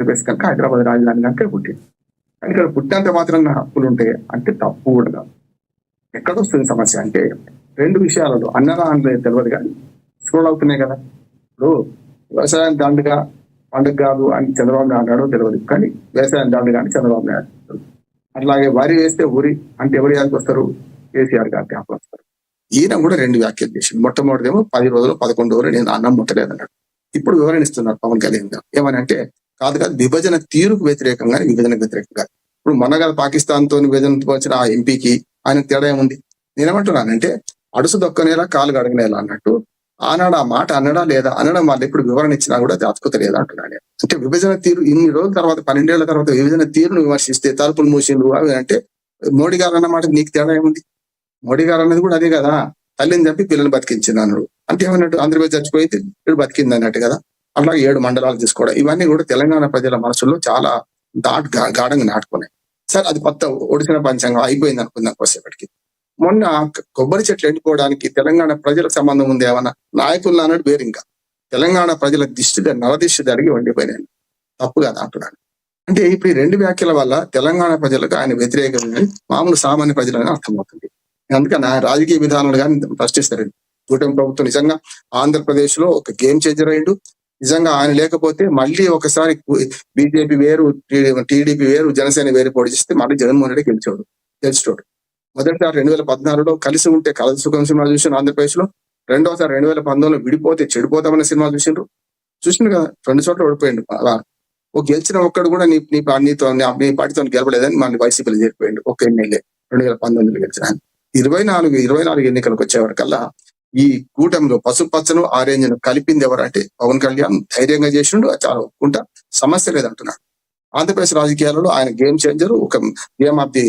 చెప్పేసి కనుక హైదరాబాద్ రాజధాని కనుక పుట్టింది. కానీ ఇక్కడ పుట్టినంత మాత్రం హక్కులు ఉంటాయి అంటే తప్పు కూడా కాదు. ఎక్కడొస్తుంది సమస్య అంటే 2 విషయాలలో అన్నరా అనేది తెలియదు కానీ స్క్రోల్ అవుతున్నాయి కదా. ఇప్పుడు వ్యవసాయం దండుగా పండుగ కాదు అని చంద్రబాబు నాయుడు తెలియదు, కానీ వ్యవసాయం దండుగా అని చంద్రబాబు నాయుడు. అట్లాగే వరి వేస్తే ఊరి అంటే ఎవరి యాదకి వస్తారు, కేసీఆర్ గారికి ఆపలు వస్తారు. ఈయన కూడా 2 వ్యాఖ్యలు చేసింది. మొట్టమొదటిదేమో 10 రోజులు 11 రోజులు నేను అన్నం ముట్టలేదన్నాడు. ఇప్పుడు వివరణ ఇస్తున్నారు పవన్ కళ్యాణ్ గారు. ఏమని అంటే కాదు విభజన తీరుకు వ్యతిరేకంగా విభజనకు వ్యతిరేకంగా. ఇప్పుడు మొన్న కదా పాకిస్తాన్ తో విభజనతో వచ్చిన ఆ ఎంపీకి ఆయన తేడా ఏముంది? నేనేమంటున్నానంటే అడుసు దొక్కనేలా కాలు గడగనేలా అన్నట్టు ఆనాడు ఆ మాట అన్నడా లేదా అనడం వల్ల ఇప్పుడు వివరణ ఇచ్చినా కూడా జాతకత లేదా అంటున్నాను. అంటే విభజన తీరు ఇన్ని రోజుల తర్వాత 12 ఏళ్ల తర్వాత విభజన తీరును విమర్శిస్తే తలుపులు మూసిండ్రు అవి అంటే మోడీ గారు అన్నమాట నీకు తేడా ఏముంది? మోడీ గారు అన్నది కూడా అదే కదా, తల్లిని చంపి పిల్లల్ని బతికించింది అన్నాడు. అంటే ఏమన్నట్టు ఆంధ్రప్రదేశ్ చచ్చిపోయింది ఇప్పుడు బతికింది అన్నట్టు కదా. అలాగే 7 మండలాలు తీసుకోవడం ఇవన్నీ కూడా తెలంగాణ ప్రజల మనసులో చాలా గాఢంగా నాటుకున్నాయి. సరే అది కొత్త ఒడిసిన పంచాంగం అయిపోయింది అనుకుందాం కొద్దిసేపటికి. మొన్న కొబ్బరి చెట్లు ఎండిపోవడానికి తెలంగాణ ప్రజలకు సంబంధం ఉంది ఏమన్నా? నాయకులు అన్నట్టు వేరు. ఇంకా తెలంగాణ ప్రజల నరదిష్టి జరిగి వండిపోయినాయి. తప్పు కదా అంటున్నాను. అంటే ఇప్పుడు ఈ 2 వ్యాఖ్యల వల్ల తెలంగాణ ప్రజలకు ఆయన వ్యతిరేకంగా మామూలు సామాన్య ప్రజలని అర్థమవుతుంది. అందుకని ఆయన రాజకీయ విధానాలు కానీ ప్రశ్నిస్తారండి. కూటమి ప్రభుత్వం నిజంగా ఆంధ్రప్రదేశ్ లో ఒక గేమ్ చేంజర్ అయ్యిండు. నిజంగా ఆయన లేకపోతే మళ్ళీ ఒకసారి బీజేపీ వేరు, టీడీపీ వేరు, జనసేన వేరు పోటీ చేస్తే మళ్ళీ జగన్మోహన్ రెడ్డి గెలిచాడు. మొదటిసారి 2014లో కలిసి ఉంటే కలసి సుఖం సినిమా చూసిన ఆంధ్రప్రదేశ్ లో. రెండోసారి 2019లో విడిపోతే చెడిపోతామన్న సినిమా చూసిండ్రు కదా. 2 చోట్ల ఓడిపోయిండు. గెలిచిన ఒక్కడు కూడా నీ పార్టీతో గెలవలేదని మళ్ళీ వైసీపీలో చేరిపోయిండు. ఒక ఎమ్మెల్యే 2019లో గెలిచిన. 24 ఎన్నికలకు వచ్చేవరకల్లా ఈ కూటమిలో పసుపచ్చను ఆరెంజ్ కలిపింది ఎవరంటే పవన్ కళ్యాణ్ ధైర్యంగా చేసిండు. చాలా ఒప్పుకుంటా, సమస్య లేదంటున్నాడు. ఆంధ్రప్రదేశ్ రాజకీయాలలో ఆయన గేమ్ చేంజర్, ఒక game of the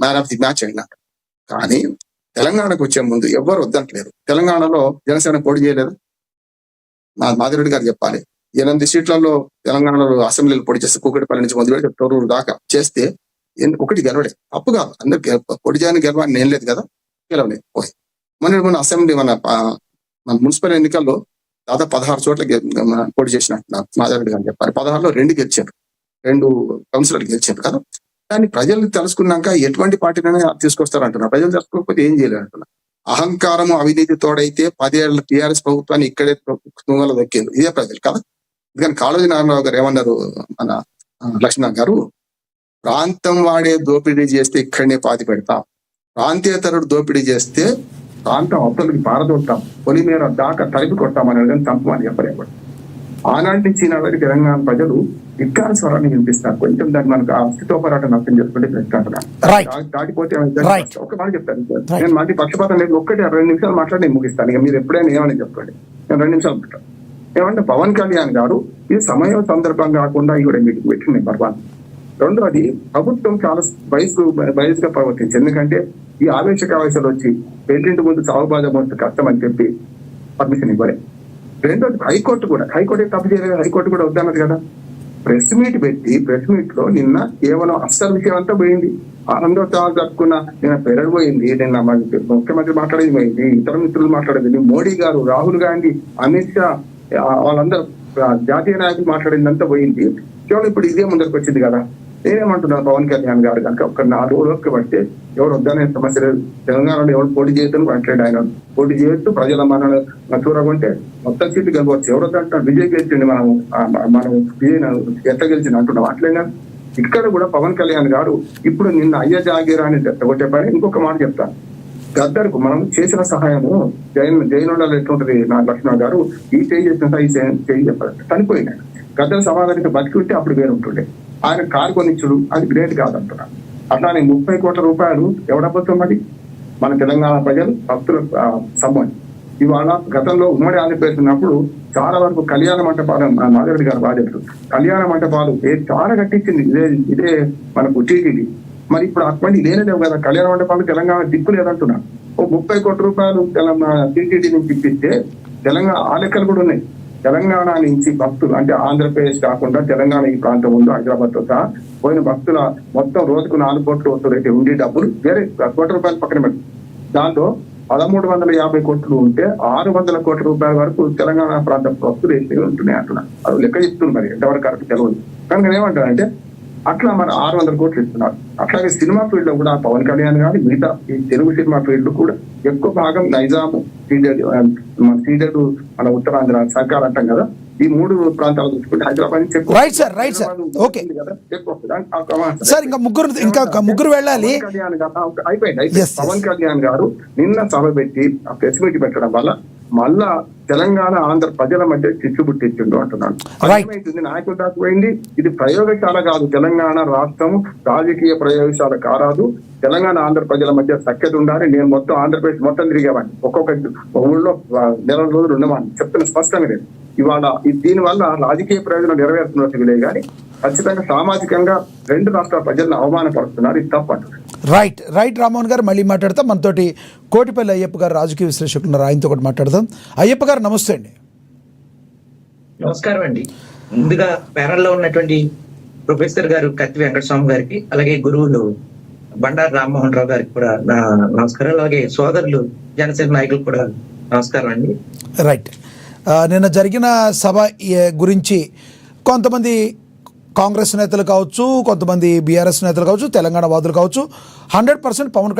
man of the match అయినాడు. కానీ తెలంగాణకు వచ్చే ముందు ఎవరు వద్దంటలేరు. తెలంగాణలో జనసేన పోటీ చేయలేదు. మాధవరెడ్డి గారు చెప్పాలి, 8 సీట్లలో తెలంగాణలో అసెంబ్లీలో పొడి చేస్తే కూకటిపల్లి నుంచి మొదలుపెట్టి తొర్రూరు దాకా చేస్తే 1 గెలవలే. తప్పు కాదు, అందరు పొడి చేయని గెలవని నేను లేదు కదా, గెలవలేదు పోయి. మన అసెంబ్లీ మన మున్సిపల్ ఎన్నికల్లో దాదాపు 16 చోట్ల పోటీ చేసినట్టు మాధవరెడ్డి గారు చెప్పారు. 16లో 2 గెలిచారు, 2 కౌన్సిలర్లు గెలిచారు కదా. కానీ ప్రజలు తెలుసుకున్నాక ఎటువంటి పార్టీనైనా తీసుకొస్తారంటున్నారు. ప్రజలు తెలుసుకోకపోతే ఏం చేయలేరు అంటున్నారు. అహంకారము అవినీతి తోడైతే 10 ఏళ్ల టీఆర్ఎస్ ప్రభుత్వాన్ని ఇక్కడే తుంగలో దక్కింది ఇదే ప్రజలు కదా. ఎందుకని కాళోజీ నారాయణరావు గారు ఏమన్నారు, మన లక్ష్మణ్ గారు, ప్రాంతం వాడే దోపిడీ చేస్తే ఇక్కడనే పాతి పెడతాం, ప్రాంతీయతరుడు దోపిడీ చేస్తే ప్రాంతం అవతలకి పారదొడతాం, పొలిమేర దాకా తరిపి కొడతామని కానీ చంపమని చెప్పలేకపోతే. ఆనాటి నుంచి ఈనాటి తెలంగాణ ప్రజలు విజ్ఞాన స్వరాన్ని వినిపిస్తారు. కొంచెం దాన్ని మనకు అస్థిత్వ పోరాటం అర్థం చేసుకుంటే దాటిపోతే ఒక మాట చెప్తాను. నేను మళ్ళీ పక్షపాతం లేదు, 2 నిమిషాలు మాట్లాడి నేను ముగిస్తాను. ఇక మీరు ఎప్పుడైనా ఏమని చెప్పండి, నేను 2 నిమిషాలు పెట్టాను. ఏమంటే పవన్ కళ్యాణ్ గారు ఇది సమయం సందర్భం కాకుండా ఇవిడ మీకు పెట్టింది పర్వాలేదు. రెండోది, ప్రభుత్వం చాలా వయసుగా ప్రవర్తించింది. ఎందుకంటే ఈ ఆవేశాలు వచ్చి పెళ్లింటి ముందు సాగుబాజ మోస్తే కష్టం అని చెప్పి పర్మిషన్ ఇవ్వలేదు. రెండోది, హైకోర్టు తప్పు చేయలేదు, హైకోర్టు కూడా వద్దన్నది కదా. ప్రెస్ మీట్ పెట్టి ప్రెస్ మీట్ లో నిన్న కేవలం అస్సలు విషయం అంతా పోయింది. ఆనందోత్సవాలు జరుపుకున్న నిన్న పెరడు పోయింది, నిన్న ముఖ్యమంత్రి మాట్లాడేది పోయింది, ఇతర మిత్రులు మాట్లాడేది, మోడీ గారు, రాహుల్ గాంధీ, అమిత్ షా, వాళ్ళందరూ జాతీయ నాయకులు మాట్లాడిందంతా పోయింది. కేవలం ఇప్పుడు ఇదే ముందరికి వచ్చింది కదా. నేనేమంటున్నాను, పవన్ కళ్యాణ్ గారు కనుక ఒక 4 రోజులకు పడితే ఎవరు వద్దనే సమస్య లేదు. తెలంగాణలో ఎవరు పోటీ చేయొద్దని అంటాడు ఆయన. పోటీ చేయొచ్చు, ప్రజల మనల్ని చూరకుంటే మొత్తం సీట్లు గెలవచ్చు. ఎవరు వద్దంటున్నాడు, విజయ్ గెలిచిండి, మనం విజయ్ ఎట్లా గెలిచింది అంటున్నాం. అట్లేనా ఇక్కడ కూడా పవన్ కళ్యాణ్ గారు ఇప్పుడు నిన్న అయ్య జాగీరా అని చెప్పారు. ఇంకొక మాట చెప్తాను, గద్దర్కు మనం చేసిన సహాయము జైలు ఎట్లుంటది. నా లక్ష్మణ్ గారు ఈ చేసిన ఈ చేయి చెప్పారు, చనిపోయినాడు. గద్దర్ సమాధానికి బతికి ఉంటే అప్పుడు వేరు ఉంటుండే. ఆయన కారు కొనిచ్చుడు అది గ్రేట్ కాదంటున్నారు. అట్లానే 30 కోట్ల రూపాయలు ఎవడబోతాం అది మన తెలంగాణ ప్రజలు భక్తుల సొమ్ము. ఇవాళ గతంలో ఉమ్మడి ఆంధ్రప్రదేశ్ ఉన్నప్పుడు చాలా వరకు కళ్యాణ మంటపాలు, మాధవరెడ్డి గారు బాగా చెప్తారు, కళ్యాణ మంటపాలు చాలా కట్టించింది ఇదే మనకు టీటీడీ. మరి ఇప్పుడు అటువంటి లేనేలేవు కదా కళ్యాణ మంటపాలు. తెలంగాణ దిక్కు లేదంటున్నారు. 30 కోట్ల రూపాయలు టీటీడీ నుంచి ఇప్పిస్తే తెలంగాణ ఆ లెక్కలు కూడా ఉన్నాయి. తెలంగాణ నుంచి భక్తులు అంటే ఆంధ్రప్రదేశ్ కాకుండా తెలంగాణ ఈ ప్రాంతం ఉంది, హైదరాబాద్ తో సహా పోయిన భక్తుల మొత్తం రోజుకు 4 కోట్ల వస్తువులు ఉండి డబ్బులు వేరే కోట్ల రూపాయలు పక్కన పెట్టి దాంతో 1350 కోట్లు ఉంటే 600 కోట్ల రూపాయల వరకు తెలంగాణ ప్రాంత భక్తులు ఉంటున్నాయి అంటున్నారు. అది లెక్క చెప్తుంది, మరి ఎంతవరకు కరెక్ట్ తెలియదు. కనుక ఏమంటారంటే అట్లా మన 600 కోట్లు ఇస్తున్నారు. అట్లాగే సినిమా ఫీల్డ్ లో కూడా పవన్ కళ్యాణ్ కానీ మిగతా ఈ తెలుగు సినిమా ఫీల్డ్ కూడా ఎక్కువ భాగం నైజాము, సీడెడ్, మన ఉత్తరాంధ్ర సర్కార్ అంటాం కదా, ఈ 3 ప్రాంతాలు చూసుకుంటే హైదరాబాద్ నుంచి ఎక్కువ. Right sir, right sir, okay sir. ఇంకా ముగ్గురు వెళ్ళాలి. అయిపోయింది. పవన్ కళ్యాణ్ గారు నిన్న సభ పెట్టి ప్రెస్ మీట్ పెట్టడం వల్ల మళ్ళా తెలంగాణ ఆంధ్ర ప్రజల మధ్య చిచ్చు పుట్టించిండు అంటున్నాడు. అర్థమైతుంది, నాయకులు దాకా పోయింది. ఇది ప్రయోగశాల కాదు, తెలంగాణ రాష్ట్రం రాజకీయ ప్రయోగశాల కారాదు. తెలంగాణ ఆంధ్ర ప్రజల మధ్య సఖ్యత ఉండాలి. నేను మొత్తం ఆంధ్రప్రదేశ్ మొత్తం తిరిగేవాడిని, ఒక్కొక్క ఊళ్ళో నెల రోజులు ఉండేవాడిని, చెప్తున్న స్పష్టంగా లేదు. ఇవాళ దీని వల్ల రాజకీయ ప్రయోజనం నెరవేరుతున్నట్టులే కానీ ఖచ్చితంగా సామాజికంగా 2 రాష్ట్రాల ప్రజలను అవమానపరుస్తున్నారు. ఇది తప్పంటారు. రైట్, రైట్ రామ్మోహన్ గారు, మళ్ళీ మాట్లాడతాం. మనతోటి కోటిపల్లి అయ్యప్ప గారు రాజకీయ విశ్లేషకులు ఉన్నారు, ఆయనతో కూడా మాట్లాడదాం. అయ్యప్ప గారు నమస్తే అండి. నమస్కారం అండి. ముందుగా ప్యానల్లో ఉన్నటువంటి ప్రొఫెసర్ గారు కత్తి వెంకటస్వామి గారికి, అలాగే గురువులు బండారు రామ్మోహన్ రావు గారికి కూడా నా నమస్కారం. అలాగే సోదరులు జనసేన నాయకులు కూడా నమస్కారం అండి. రైట్, నిన్న జరిగిన సభ గురించి కొంతమంది కాంగ్రెస్ నేతలు కావచ్చు, కొంతమంది బీఆర్ఎస్ నేతలు కావచ్చు, తెలంగాణ వాదులు కావచ్చు, 100% పవన్